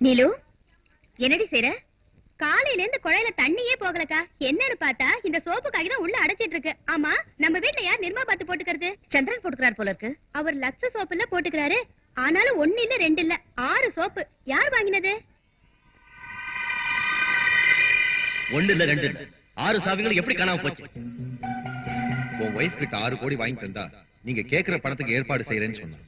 நீலு, என்னடி செய்ற? காலையில இருந்து குழையில தண்ணியே போகலக்கா. என்னன்னு பார்த்தா இந்த சோப்பு காகிதம் உள்ள அடைச்சிட்டு இருக்கு. ஆமா, நம்ம வீட்ல யார் நிர்மா பாத்து போட்டுக்கிறது? சந்திரன் போட்டுக்கிறார் போல இருக்கு. அவர் லக்ஸ் சோப்புல போட்டுக்கிறாரு. ஆனாலும் 1 இல்ல 2 இல்ல 6 சோப்பு. யார் வாங்கினது? 1 இல்ல 2 இல்ல 6 சாவிகள் எப்படி காணாம போச்சு? உன் வைஃப் கிட்ட 6 கோடி வாங்கி தந்தா நீங்க கேக்குற பணத்துக்கு ஏற்பாடு செய்யறேன்னு சொன்னா.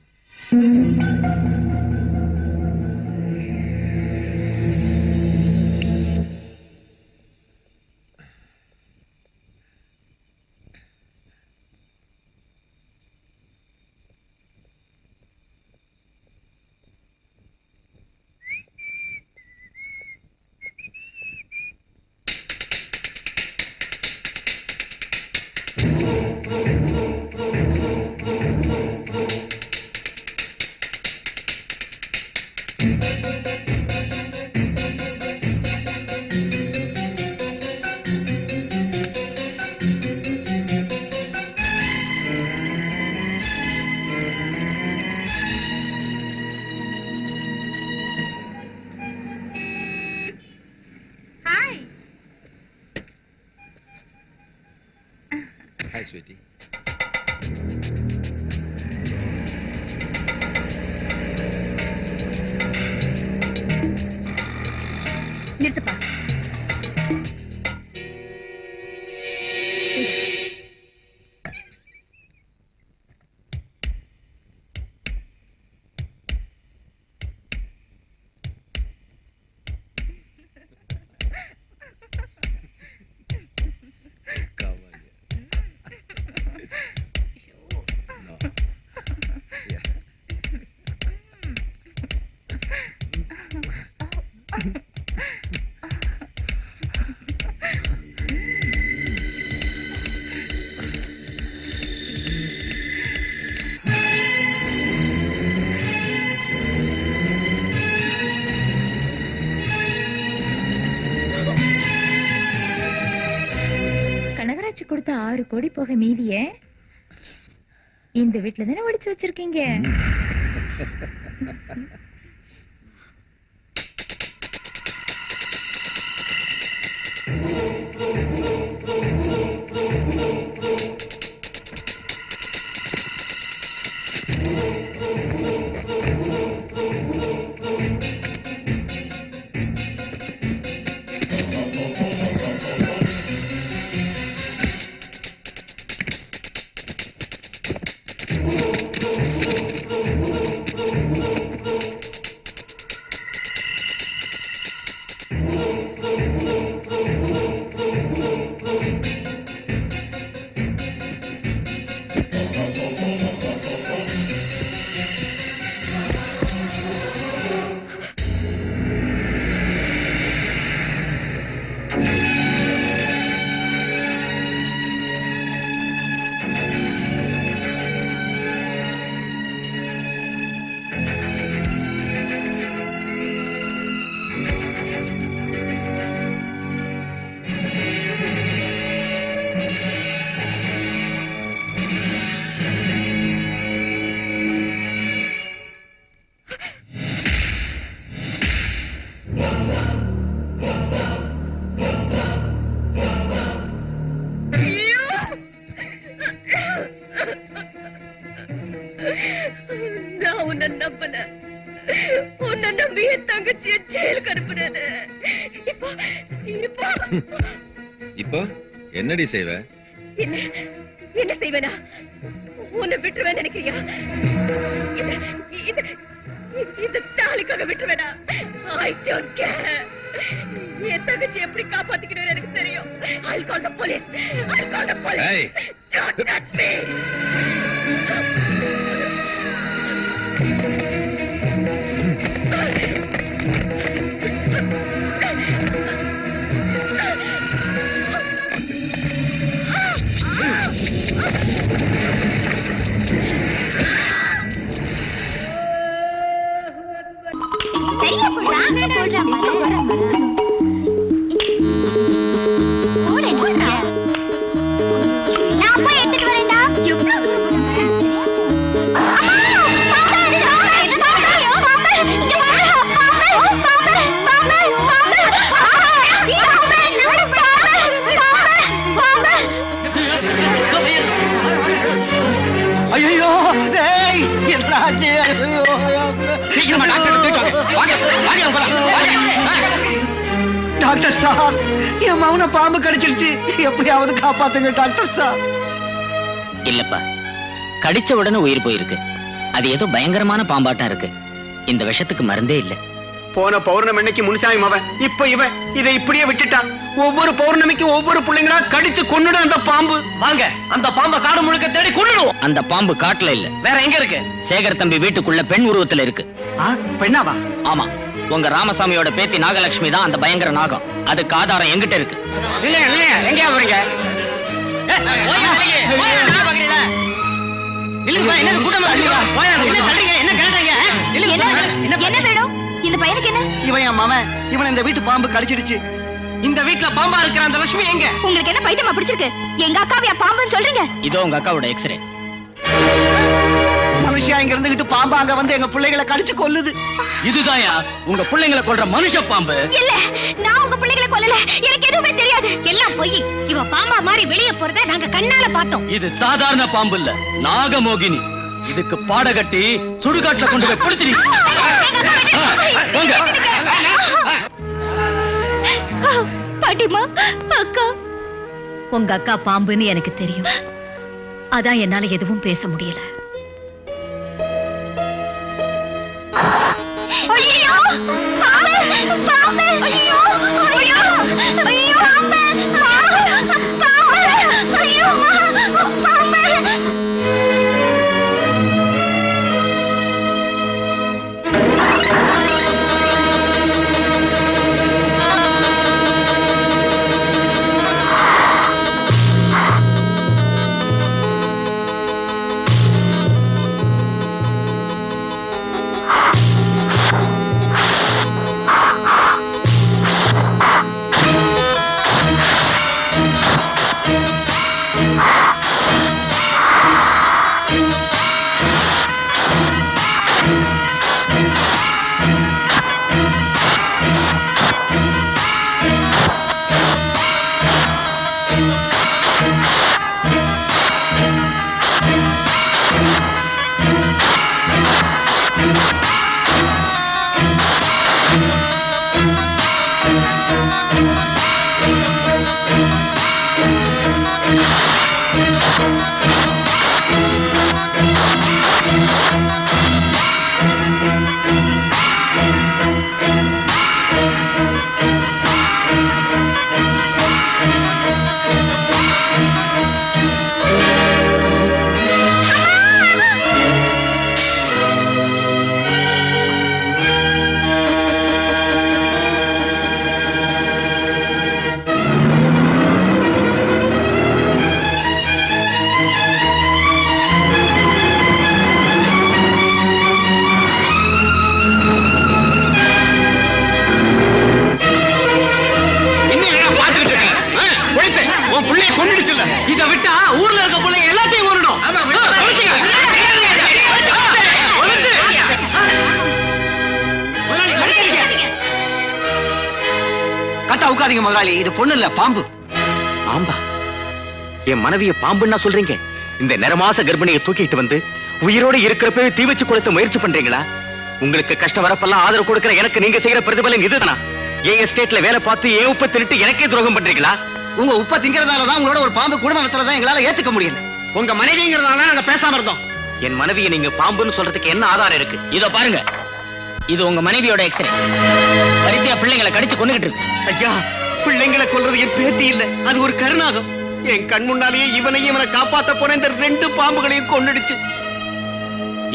Hi, sweetie. நிறுத்துப்பா. கொடுத்த 6 கோடி போக மீதிய இந்த வீட்ல தானே ஒளிச்சு வச்சிருக்கீங்க. இப்போ என்னடி செய்வ? என்ன செய்வேனா? உன்னை விட்டுருவேன் நினைக்கிறியா? இந்த தாலிக்காக விட்டுருவேனா? I don't care. என் தங்கச்சி எப்படி காப்பாத்திக்கணும் எனக்கு தெரியும். I'll call the police. I'll call the police. Hey. Don't touch me. சரியா போடுறா நான் போய் எடுத்துட்டு வரேன்டா. எவ்வளவு தூரம் சீக்கிரமா டாக்டர் தூக்கிட்டு வாங்க வாங்க போலாம். டாக்டர் சார், என் மகனை பாம்பு கடிச்சிருச்சு, எப்படியாவது காப்பாத்துங்க டாக்டர் சார். இல்லப்பா, கடிச்ச உடனே உயிர் போயிருக்கு. அது ஏதோ பயங்கரமான பாம்பாட்டம் இருக்கு. இந்த விஷத்துக்கு மருந்தே இல்ல. போன பௌர்ணமி அன்னைக்கு முனுசாமி மவன், இப்ப இவன் இதை இப்படியே விட்டுட்டான். ஒவ்வொரு பௌர்ணமிக்கு ஒவ்வொரு பிள்ளைங்களா கடிச்சு கொன்னுடும் அந்த பாம்பு. வாங்க அந்த பாம்பை காடு முழுக்க தேடி கொன்னுடுவோம். அந்த பாம்பு காட்டுல இல்ல, வேற எங்க இருக்கு? சேகர் தம்பி வீட்டுக்குள்ள பெண் உருவத்துல இருக்கு. பெண்ணாவா? ஆமா, உங்க ராமசாமியோட பேத்தி நாகலட்சுமி தான் அந்த பயங்கர நாகம். அதுக்கு ஆதாரம் எங்கிட்ட இருக்கு. இல்லையா இல்லையா, எங்கயா போறீங்க? என்ன வேணும்? இந்த பையனுக்கு என்ன? இவன் என் மவன், இவன் இந்த வீட்டு பாம்பு கடிச்சிடுச்சு. இந்த வீட்டுல பாம்பா இருக்கிற அந்த லட்சுமி எங்க? உங்களுக்கு என்ன பைத்தியமா பிடிச்சிருக்கு? எங்க அக்காவியா பாம்புன்னு சொல்றீங்க? இதோ உங்க அக்காவோட எக்ஸ்ரே. மனுஷியா இங்க இருந்துகிட்டு பாம்பு அங்க வந்து எங்க பிள்ளைகளை கடிச்சு கொல்லுது. இதுதாயா உங்க பிள்ளைங்களை கொல்ற மனுஷ பாம்பு? இல்ல, நான் உங்க பிள்ளைகளை கொல்லல. எனக்கு எதுவுமே தெரியாது. எல்லாம் பொய். இவ பாம்பா மாதிரி வெளிய போறத நாங்க கண்ணால பார்த்தோம். இது சாதாரண பாம்பு இல்ல, நாகமோகினி. இதுக்கு பாட கட்டி சுடுகாட்டுல கொண்டு போய் கொடுத்துறீங்க. பாட்டிமா, அக்கா. உங்க அக்கா பாம்புன்னு எனக்கு தெரியும். அதான் என்னால எதுவும் பேச முடியல. ஐயோ பாம்பு, பாம்பு! ஐயோ ஐயோ ஐயோ பாம்பு, பாம்பு! ஐயோ பாம்பு! இதை விட்டா ஊர்ல இருக்க பிள்ளைங்க எல்லாத்தையும் கொன்னுடும். கட்டா உட்காதீங்க முதலாளி, இது பொண்ணு இல்ல பாம்பு. பாம்பா? என் மனைவிய பாம்புன்னா சொல்றீங்க? இந்த நிறமாச கர்ப்பிணியை தூக்கிட்டு வந்து உயிரோட இருக்கிறப்பவே தீ வச்சு கொளுத்த முயற்சி பண்றீங்களா? உங்களுக்கு கஷ்டம் வரப்பெல்லாம் ஆதரவு கொடுக்கிற எனக்கு நீங்க செய்யற பிரதிபலன் இதுதானா? என் எஸ்டேட்ல வேலை பார்த்து ஏன் உப்ப திருட்டு எனக்கே துரோகம் பண்றீங்களா? உங்க உப்ப திங்கிறதாலதான் உங்களோட ஒரு பாம்பு குடும்பம் நடத்துறதா எங்களால ஏத்துக்க முடியல. உங்க மனைவிங்கிறதால நாங்க பேசாம இருந்தோம். என் மனைவியை நீங்க பாம்புன்னு சொல்றதுக்கு என்ன ஆதாரம் இருக்கு? இதோ பாருங்க, இது உங்க மனைவியோட எக்ஸ்ரே. வரிசையா பிள்ளைங்களை கடிச்சு கொண்டுகிட்டு இருக்கு. ஐயா, பிள்ளைங்களை கொல்றது என் பேத்தி இல்ல, அது ஒரு கருணாகம். என் கண் முன்னாலேயே இவனையும் இவனை காப்பாத்த போன இந்த 2 பாம்புகளையும் கொன்னுடுச்சு.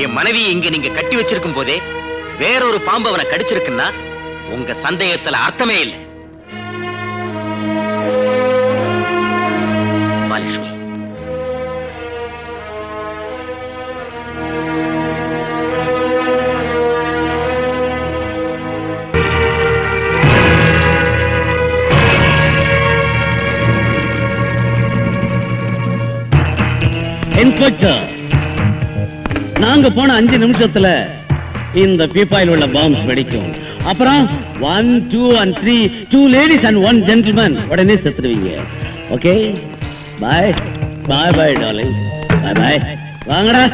என் மனைவி இங்க நீங்க கட்டி வச்சிருக்கும் போதே வேறொரு பாம்பு அவனை கடிச்சிருக்குன்னா உங்க சந்தேகத்துல அர்த்தமே இல்லை. மகாலட்சுமி, இன்ஸ்பெக்டர், நாங்க போன 5 நிமிஷத்துல இந்த பீப்பாயில் உள்ள பாம்ஸ் வெடிக்கும். அப்புறம் 1, 2 and 3, 2 ladies and 1 gentleman உடனே செத்துருவீங்க. ஓகே, பாய் பாய் பாய் டார்லிங், பாய் பாய். வாங்கடா.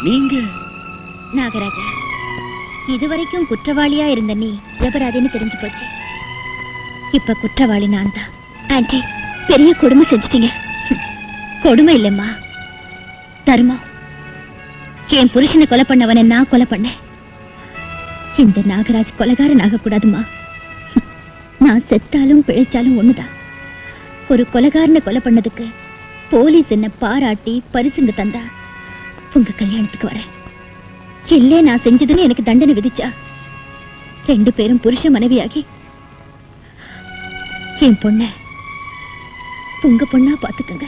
நீங்க நாகராஜா, இதுவரைக்கும் குற்றவாளியா இருந்த நீ நிரபராதின்னு தெரிஞ்சு போச்சு. இப்ப குற்றவாளி நான் தான். ஆன்ட்டி, பெரிய கொடுமை செஞ்சிட்டீங்க. கொடுமை இல்லம்மா, தர்மம். என் புருஷனை கொலை பண்ணவனை நான் கொலை பண்ணேன். இந்த நாகராஜ் கொலைகாரன் ஆகக்கூடாதுமா. நான் செத்தாலும் பிழைச்சாலும் ஒண்ணுதான். ஒரு கொலைகாரனை கொலை பண்ணதுக்கு போலீஸ் என்ன பாராட்டி பரிசுங்க தந்தா உங்க கல்யாணத்துக்கு வரேன். இல்லே நான் செஞ்சதுன்னு எனக்கு தண்டனை விதிச்சா 2 பேரும் புருஷ மனைவியாகி என் பொண்ண உங்க பொண்ணா பாத்துக்கங்க.